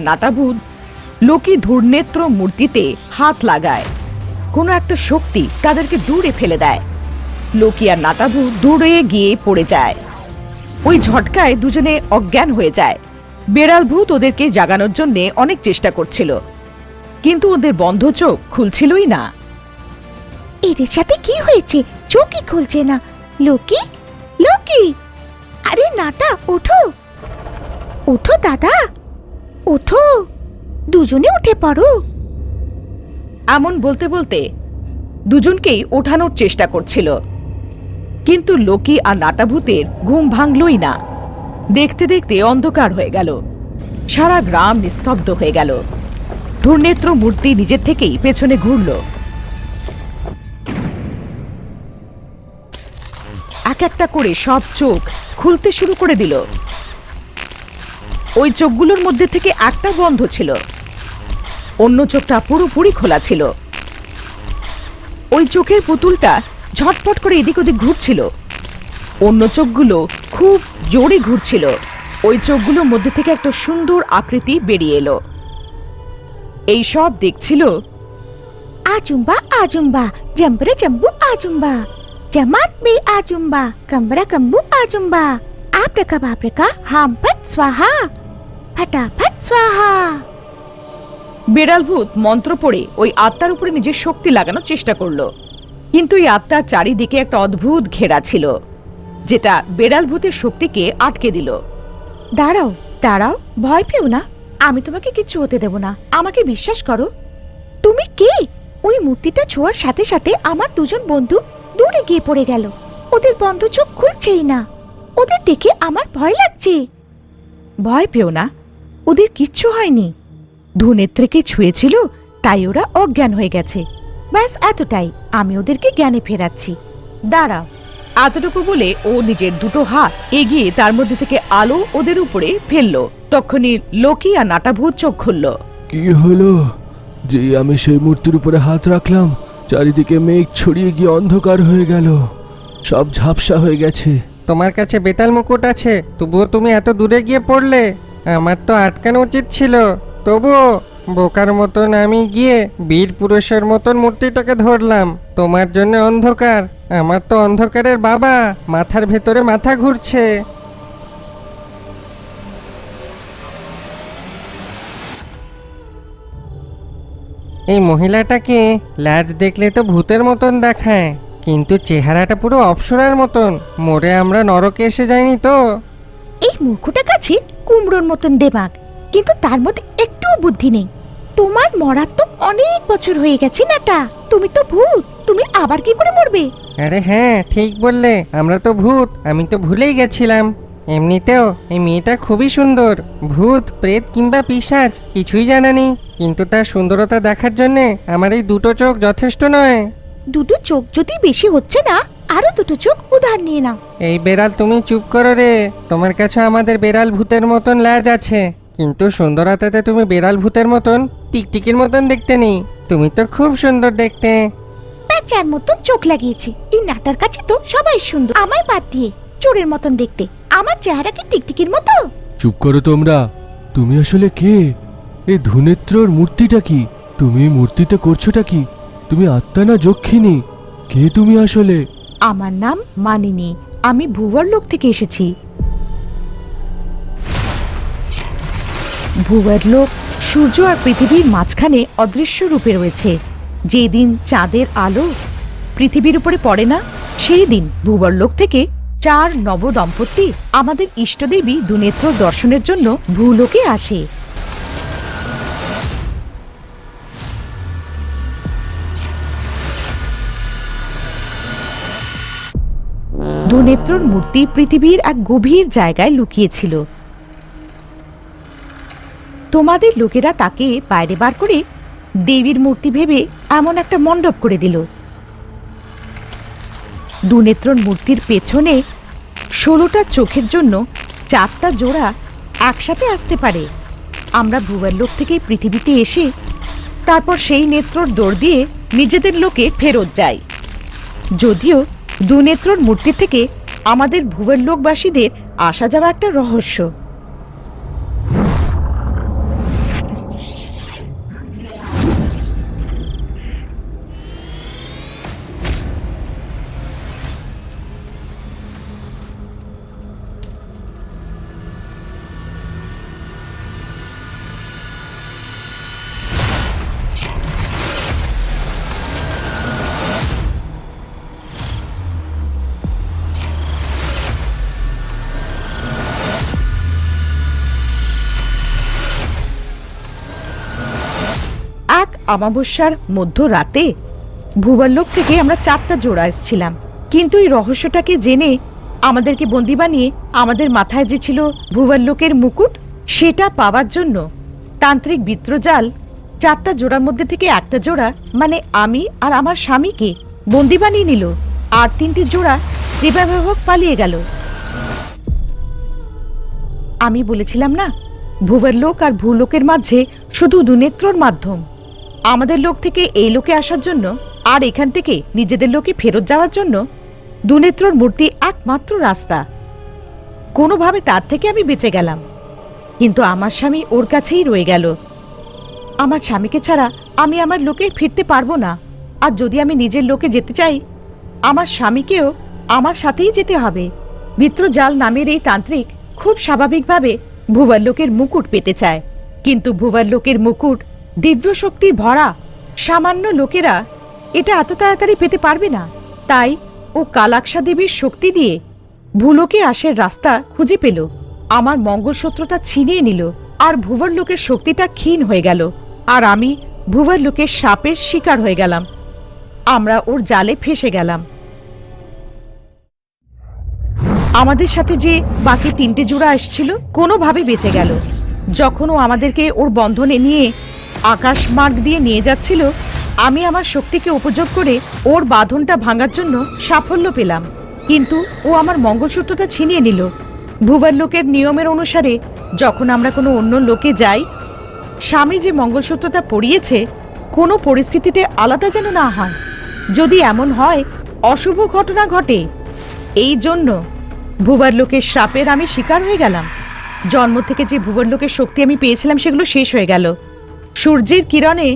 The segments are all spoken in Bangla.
নাটাভূত লোকি ধূর্নেত্র মূর্তিতে হাত লাগায়। কোনো একটা শক্তি তাদেরকে দূরে ফেলে দেয়। লোকি আর নাটাভূত দূরে গিয়ে পড়ে যায়। ওই ঝটকায় দুজনে অজ্ঞান হয়ে যায়। বেড়াল ভূত ওদেরকে জাগানোর জন্য অনেক চেষ্টা করছিল, কিন্তু ওদের বন্ধ চোখ খুলছিলই না। এদের সাথে কি হয়েছে? চোখই খুলছে না। লোকি, লোকি, আরে নাটা ওঠো, ওঠো দাদা, ওঠো, দুজনে উঠে পড়ো। এমন বলতে বলতে দুজনকেই ওঠানোর চেষ্টা করছিল, কিন্তু লোকি আর নাটাভূতের ঘুম ভাঙলই না। দেখতে দেখতে অন্ধকার হয়ে গেল। সারা গ্রাম নিস্তব্ধ হয়ে গেল। ধূর্নেত্র মূর্তি নিজের থেকেই পেছনে ঘুরল। এক একটা করে সব চোখ খুলতে শুরু করে দিল। ওই চোখগুলোর মধ্যে থেকে একটা বন্ধ ছিল, অন্য চোখটা পুরোপুরি খোলা ছিল। ওই চোখের পুতুলটা ঝটপট করে এদিক ওদিক ঘুরছিল। অন্য চোখগুলো খুব জোরে ঘুরছিল। ওই চোখগুলোর মধ্যে থেকে একটা সুন্দর আকৃতি বেরিয়ে এলো। এই সব দেখছিল আজুম্বা আজুম্বা, জম্বরে জম্বু আজুম্বা, জামাত বে আজুম্বা, কম্বরা কম্বু আজুম্বা, আপ্রকা বাপ্রকা হামফট স্বাহা, ফটাফট স্বাহা। বেড়াল ভূত মন্ত্র পড়ে ওই আত্মার উপরে নিজের শক্তি লাগানোর চেষ্টা করলো, কিন্তু এই আত্মার চারিদিকে একটা অদ্ভুত ঘেরা ছিল, যেটা বেড়াল ভূতের শক্তিকে আটকে দিল। দাঁড়াও দাঁড়াও, ভয় পেও না, আমি তোমাকে কিচ্ছু হতে দেব না, আমাকে বিশ্বাস করো। তুমি কে? ওই মূর্তিটা ছোঁয়ার সাথে সাথে আমার দুজন বন্ধু দূরে গিয়ে পড়ে গেল। ওদের বন্ধ চোখ খুলছেই না। ওদের দেখে আমার ভয় লাগছে। ভয় পেও না, ওদের কিচ্ছু হয়নি। ধূনেত্রকে ছুঁয়েছিল, তাই ওরা অজ্ঞান হয়ে গেছে। ব্যাস এতটাই, আমি ওদেরকে জ্ঞানে ফেরাচ্ছি। দাঁড়াও। এতটুকু বলে ও নিজের দুটো হাত এগিয়ে তার মধ্যে থেকে আলো ওদের উপরে ফেললো। তখনই লোকি আর নাটাভূত চোখ খুলল। কি হলো? যে আমি সেই মূর্তির উপরে হাত রাখলাম, চারিদিকে মেঘ ছড়িয়ে গিয়ে অন্ধকার হয়ে গেল, সব ঝাপসা হয়ে গেছে। তোমার কাছে বেতাল মুকুট আছে, তবুও তুমি এত দূরে গিয়ে পড়লে। আমার তো আটকানো উচিত ছিল, তবুও বোকার মতন আমি গিয়ে বীর পুরুষের মতন মূর্তিটাকে ধরলাম। তোমার জন্য অন্ধকার, আমার তো অন্ধকারের বাবা, মাথার ভেতরে মাথা ঘুরছে। এই মহিলাটাকে লাজ দেখলে তো ভূতের মতন দেখায়, কিন্তু চেহারাটা পুরো অপ্সরার মতন। মরে আমরা নরকে এসে যাইনি তো? এই মূর্খটার কাছে কুমড়োর মতন দেমাগ, কিন্তু তার মধ্যে একটুও বুদ্ধি নেই। তোমার মরার তো অনেক বছর হয়ে গেছে নাটা, তুমি তো ভূত, তুমি আবার কি করে মরবে? আরে হ্যাঁ, ঠিক বললে, আমরা তো ভূত, আমি তো ভুলেই গেছিলাম। এমনিতেও এই মেয়েটা খুবই সুন্দর, ভূত প্রেত কিংবা পিশাচ কিছুই জানা নেই, কিন্তু তার সুন্দরতা দেখার জন্যে আমার এই দুটো চোখ যথেষ্ট নয়। দুটো চোখ যদি বেশি হচ্ছে না, আরো দুটো চোখ উধার নিয়ে নাও। এই বেড়াল, তুমি চুপ করো রে। তোমার কাছে আমাদের বেড়াল ভূতের মতন ল্যাজ আছে, কিন্তু সুন্দরতাতে তুমি বেড়াল ভূতের মতন টিকটিকির মতন দেখতে নেই। তুমি তো খুব সুন্দর দেখতে। প্যাঁচার মতন চোখ লাগিয়েছে। এই নাটার কাছে তো সবাই সুন্দর, আমায় বাদ দিয়ে। চোরের মতন দেখতে, আমার চেহারা কি টিকটিকির মতো? চুপ করো তোমরা। তুমি আসলে কে? এই ধূনেত্রর মূর্তিটা কি? তুমি মূর্তিতে করছোটা কি? তুমি আত্মা না যক্ষিণী? কে তুমি আসলে? আমার নাম মানিনী, আমি ভুবরলোক থেকে এসেছি। ভুবরলোক সূর্য আর পৃথিবীর মাঝখানে অদৃশ্য রূপে রয়েছে। যেদিন চাঁদের আলো পৃথিবীর উপরে পড়ে না, সেই দিন ভুবরলোক থেকে 4 নব দম্পতি আমাদের ইষ্টদেবী ধূনেত্র দর্শনের জন্য ভূলোকে আসে। ধূনেত্রর মূর্তি পৃথিবীর এক গভীর জায়গায় লুকিয়েছিল। তোমাদের লোকেরা তাকে বাইরে বার করে দেবীর মূর্তি ভেবে এমন একটা মণ্ডপ করে দিল। ধূনেত্রর মূর্তির পেছনে 16টা চোখের জন্য 4টা জোড়া একসাথে আসতে পারে। আমরা ভুবরলোক থেকে পৃথিবীতে এসে তারপর সেই নেত্রর দৌড় দিয়ে নিজেদের লোকে ফেরত যাই। যদিও ধূনেত্রর মূর্তি থেকে আমাদের ভুবরলোকবাসীদের আসা যাওয়া একটা রহস্য। অমাবস্যার মধ্যরাতে ভূবরলোক থেকে আমরা 4টা জোড়া এসেছিলাম, কিন্তু এই রহস্যটাকে জেনে আমাদেরকে বন্দি বানিয়ে আমাদের মাথায় যে ছিল ভূবরলোকের মুকুট, সেটা পাওয়ার জন্য তান্ত্রিক বিত্রজাল 4টা জোড়ার মধ্যে থেকে একটা জোড়া, মানে আমি আর আমার স্বামীকে বন্দি বানিয়ে নিল, আর 3টি জোড়া যেভাবে হোক পালিয়ে গেল। আমি বলেছিলাম না, ভূবরলোক আর ভূলোকের মাঝে শুধু দুনেত্রর মাধ্যম। আমাদের লোক থেকে এই লোকে আসার জন্য আর এখান থেকে নিজেদের লোকে ফেরত যাওয়ার জন্য দুনেত্রর মূর্তি একমাত্র রাস্তা। কোনোভাবে তার থেকে আমি বেঁচে গেলাম, কিন্তু আমার স্বামী ওর কাছেই রয়ে গেল। আমার স্বামীকে ছাড়া আমি আমার লোকে ফিরতে পারবো না, আর যদি আমি নিজের লোকে যেতে চাই, আমার স্বামীকেও আমার সাথেই যেতে হবে। বিত্রজাল নামের এই তান্ত্রিক খুব স্বাভাবিকভাবে ভূবরলোকের মুকুট পেতে চায়, কিন্তু ভূবরলোকের মুকুট দিব্য শক্তির ভরা, সামান্য লোকেরা এটা এত তাড়াতাড়ি পেতে পারবে না। তাই ও কালাক্সা দেবীর শক্তি দিয়ে ভূলোকে আসার রাস্তা খুঁজে পেল, আমার মঙ্গলসূত্রটা ছিনিয়ে নিল, আর ভূবরলোকের শক্তিটা ক্ষীণ হয়ে গেল, আর আমি ভূবরলোকের সাপের শিকার হয়ে গেলাম। আমরা ওর জালে ফেসে গেলাম। আমাদের সাথে যে বাকি 3টে জোড়া আসছিল কোনোভাবে বেঁচে গেল। যখন ও আমাদেরকে ওর বন্ধনে নিয়ে আকাশ মার্গ দিয়ে নিয়ে যাচ্ছিল, আমি আমার শক্তিকে উপযোগ করে ওর বাঁধনটা ভাঙার জন্য সাফল্য পেলাম, কিন্তু ও আমার মঙ্গলসূত্রটা ছিনিয়ে নিল। ভূবরলোকের নিয়মের অনুসারে যখন আমরা কোনো অন্য লোকে যাই, স্বামী যে মঙ্গলসূত্রটা পরিয়েছে কোনো পরিস্থিতিতে আলাদা যেন না হয়। যদি এমন হয় অশুভ ঘটনা ঘটে, এই জন্য ভূবরলোকের সাপের আমি শিকার হয়ে গেলাম। জন্ম থেকে যে ভূবরলোকের শক্তি আমি পেয়েছিলাম সেগুলো শেষ হয়ে গেল। সূর্যের কিরণে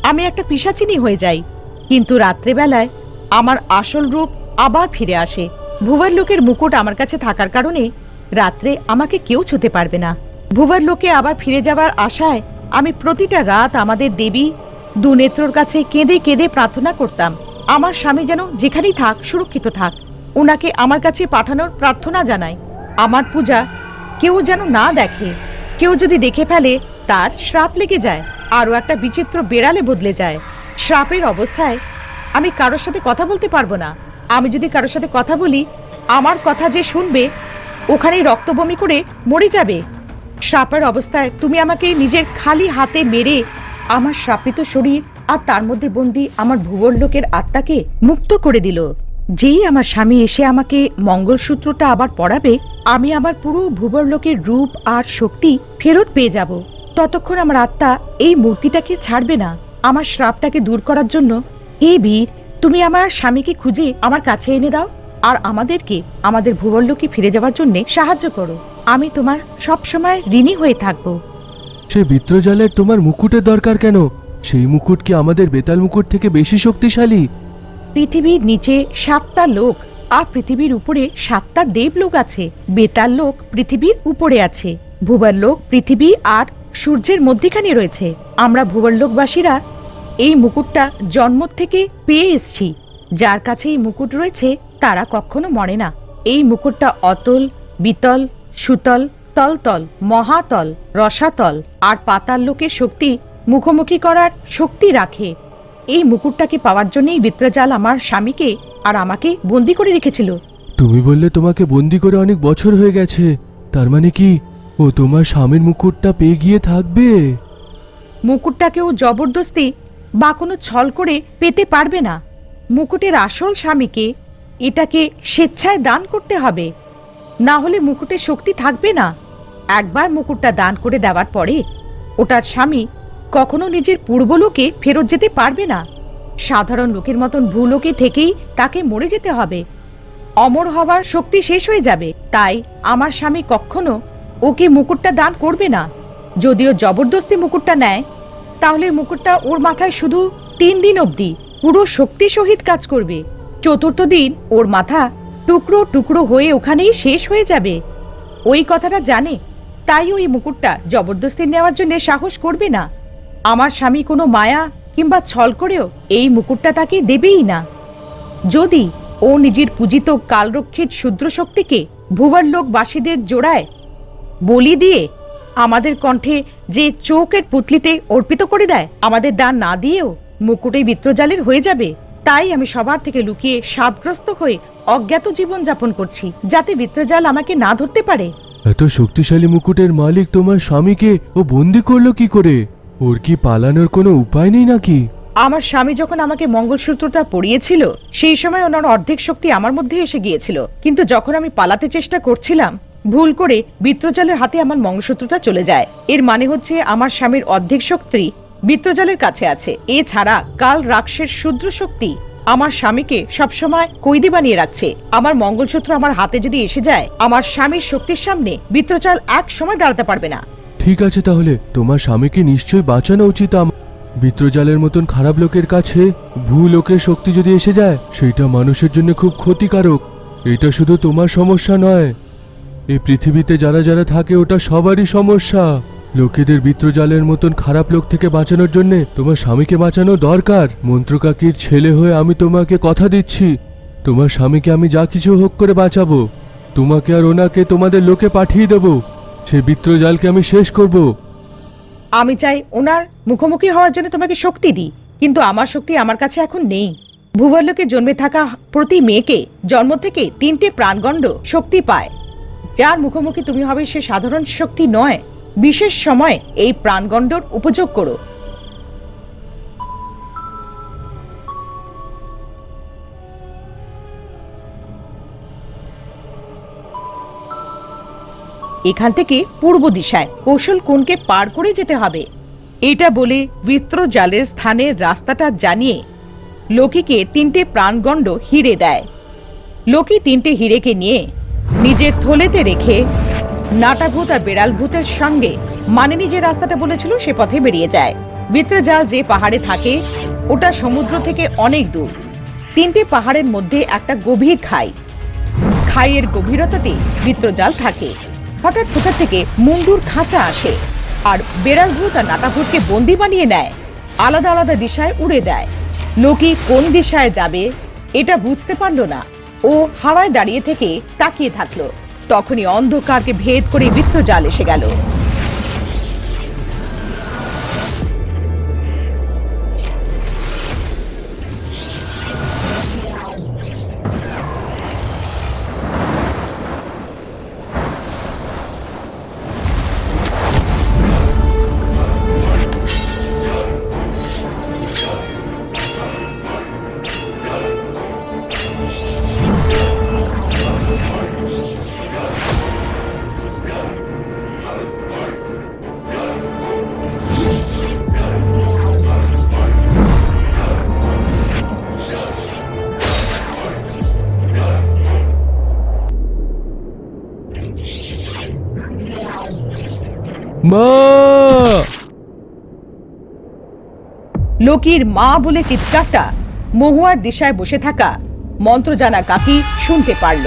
আমি একটা পিশাচিনী হয়ে যাই, কিন্তু রাত্রেবেলায় আমার আসল রূপ আবার ফিরে আসে। ভূবরলোকের মুকুট আমার কাছে থাকার কারণে রাত্রে আমাকে কেউ ছুঁতে পারবে না। ভূবরলোকে আবার ফিরে যাওয়ার আশায় আমি প্রতিটা রাত আমাদের দেবী দুনেত্রর কাছে কেঁদে কেঁদে প্রার্থনা করতাম, আমার স্বামী যেন যেখানেই থাক সুরক্ষিত থাক। ওনাকে আমার কাছে পাঠানোর প্রার্থনা জানাই। আমার পূজা কেউ যেন না দেখে, কেউ যদি দেখে ফেলে তার শ্রাপ লেগে যায়, আরও একটা বিচিত্র বেড়ালে বদলে যায়। শ্রাপের অবস্থায় আমি কারোর সাথে কথা বলতে পারবো না। আমি যদি কারোর সাথে কথা বলি, আমার কথা যে শুনবে ওখানেই রক্তবমি করে মরে যাবে। শ্রাপের অবস্থায় তুমি আমাকে নিজের খালি হাতে মেরে আমার শ্রাপিত শরীর আর তার মধ্যে বন্দি আমার ভূবরলোকের আত্মাকে মুক্ত করে দিল। যেই আমার স্বামী এসে আমাকে মঙ্গলসূত্রটা আবার পরাবে, আমি আমার পুরো ভূবরলোকের রূপ আর শক্তি ফেরত পেয়ে যাব। ততক্ষণ আমার আত্মা এই মূর্তিটাকে ছাড়বে না। আমার শ্রাপটাকে দূর করার জন্য হে বীর, তুমি আমার স্বামীকে খুঁজে আমার কাছে এনে দাও, আর আমাদেরকে আমাদের ভূবরলোকে ফিরে যাওয়ার জন্য সাহায্য করো। আমি তোমার সব সময় ঋণী হয়ে থাকবো। সে বিত্রজালের তোমার মুকুটের দরকার কেন? সেই মুকুট কি আমাদের বেতাল মুকুট থেকে বেশি শক্তিশালী? পৃথিবীর নিচে 7টা লোক আর পৃথিবীর উপরে 7টা দেবলোক আছে। বেতাল লোক পৃথিবীর উপরে আছে, ভূবরলোক পৃথিবী আর সূর্যের মধ্যেখানে রয়েছে। আমরা ভূবরলোকবাসীরা এই মুকুটটা জন্ম থেকে পেয়ে এসছি। যার কাছে এই মুকুট রয়েছে তারা কখনো মরে না। এই মুকুটটা অতল, বিতল, সুতল, তলতল, মহাতল, রসাতল আর পাতাল লোকের শক্তি মুখোমুখি করার শক্তি রাখে। এই মুকুটটাকে পাওয়ার জন্যই বিত্রজাল আমার স্বামীকে আর আমাকে বন্দি করে রেখেছিল। তুমি বললে তোমাকে বন্দি করে অনেক বছর হয়ে গেছে, তার মানে কি ও তোমার স্বামীর মুকুটটা পেয়ে গিয়ে থাকবে? মুকুটটাকেও জবরদস্তি বা কোনো ছল করে পেতে পারবে না। মুকুটের আসল স্বামীকে এটাকে স্বেচ্ছায় দান করতে হবে, না হলে মুকুটের শক্তি থাকবে না। একবার মুকুটটা দান করে দেওয়ার পরে ওটার স্বামী কখনো নিজের পূর্বলোকে ফেরত যেতে পারবে না। সাধারণ লোকের মতন ভূলোকে থেকেই তাকে মরে যেতে হবে। অমর হওয়ার শক্তি শেষ হয়ে যাবে। তাই আমার স্বামী কখনো ওকে মুকুটটা দান করবে না। যদিও জবরদস্তি মুকুটটা নেয়, তাহলে মুকুটটা ওর মাথায় শুধু 3 দিন অবধি পুরো শক্তি সহিত কাজ করবে। 4র্থ দিন ওর মাথা টুকরো টুকরো হয়ে ওখানেই শেষ হয়ে যাবে। ওই কথাটা জানে, তাই ওই মুকুটটা জবরদস্তি নেওয়ার জন্য সাহস করবে না। আমার স্বামী কোনো মায়া কিংবা ছল করেও এই মুকুটটা তাকে দেবেই না। যদি ও নিজের পূজিত কালরক্ষিত শূদ্র শক্তিকে ভূবরলোকবাসীদের জোড়ায় বলি দিয়ে আমাদের কণ্ঠে যে চোখের পুতলিতে অর্পিত করে দেয়, আমাদের দান না দিয়েও মুকুটে বিত্রজালের হয়ে যাবে। তাই আমি সবার থেকে লুকিয়ে সাপগ্রস্ত হয়ে অজ্ঞাত জীবন যাপন করছি, যাতে বিত্রজাল আমাকে না ধরতে পারে। এত শক্তিশালী মুকুটের মালিক তোমার স্বামীকে ও বন্দি করলো কি করে? ওর কি পালানোর কোনো উপায় নেই নাকি? আমার স্বামী যখন আমাকে মঙ্গলসূত্রটা পরিয়েছিল, সেই সময় ওনার অর্ধেক শক্তি আমার মধ্যে এসে গিয়েছিল। কিন্তু যখন আমি পালাতে চেষ্টা করছিলাম, ভুল করে বিত্রজালের হাতে আমার মঙ্গলসূত্রটা চলে যায়। এর মানে হচ্ছে আমার স্বামীর অর্ধেক শক্তি বিত্রজালের কাছে আছে। এছাড়া কাল রাক্ষসের ক্ষুদ্র শক্তি আমার স্বামীকে সবসময় কয়েদি বানিয়ে রাখছে। আমার মঙ্গলসূত্র আমার হাতে যদি এসে যায়, আমার স্বামীর শক্তির সামনে বিত্রজাল এক সময় দাঁড়াতে পারবে না। ঠিক আছে, তাহলে তোমার স্বামীকে নিশ্চয়ই বাঁচানো উচিত। বিত্রজালের মতন খারাপ লোকের কাছে লোকের শক্তি যদি এসে যায়, সেটা মানুষের জন্য খুব ক্ষতিকারক। এটা শুধু তোমার সমস্যা নয়, এই পৃথিবীতে যারা যারা থাকে ওটা সবারই সমস্যা। লোকেদের বিত্রজালের মতন খারাপ লোক থেকে বাঁচানোর জন্য তোমার স্বামীকে বাঁচানো দরকার। মন্ত্রকাকির ছেলে হয়ে আমি তোমাকে কথা দিচ্ছি, তোমার স্বামীকে আমি যা কিছু হোক করে বাঁচাবো। তোমাকে আর ওনাকে তোমাদের লোকে পাঠিয়ে দেব। সে বিত্রজালকে আমি শেষ করব। আমি চাই ওনার মুখোমুখি হওয়ার জন্য তোমাকে শক্তি দিই, কিন্তু আমার শক্তি আমার কাছে এখন নেই। ভূবরলোকে জন্মে থাকা প্রতি মেয়েকে জন্ম থেকে 3টে প্রাণগণ্ড শক্তি পায়। যার মুখোমুখি তুমি হবে সে সাধারণ শক্তি নয়। বিশেষ সময় এই প্রাণগণ্ডর উপযোগ করো। এখান থেকে পূর্ব দিশায় কৌশল কোণকে পার করে যেতে হবে। এটা বলে বিত্রজালের স্থানের রাস্তাটা জানিয়ে লোকিকে 3টে প্রাণগণ্ড হিরে দেয়। লোকি 3টে হিরেকে নিয়ে নিজের থলেতে রেখে নাটাভূত আর বেড়াল ভূতের সঙ্গে মানিনি যে রাস্তাটা বলেছিল সে পথে বেরিয়ে যায়। বিত্রজাল যে পাহাড়ে থাকে ওটা সমুদ্র থেকে অনেক দূর। 3টে পাহাড়ের মধ্যে একটা গভীর খাই। খাইয়ের গভীরতাতে বিত্রজাল থাকে। হঠাৎ কোথা থেকে মুন্ডুর খাঁচা আসে আর বেড়াল ভূত আর নাটাভূতকে বন্দি বানিয়ে নেয়। আলাদা আলাদা দিশায় উড়ে যায়। লোকি কোন দিশায় যাবে এটা বুঝতে পারল না। ও হাওয়ায় দাঁড়িয়ে থেকে তাকিয়ে থাকলো। তখনই অন্ধকারকে ভেদ করে বিত্রজাল এসে গেল। মা! লোকির মা বলে চিৎকারটা মহুয়ার দিশায় বসে থাকা মন্ত্রজানা কাকি শুনতে পারল।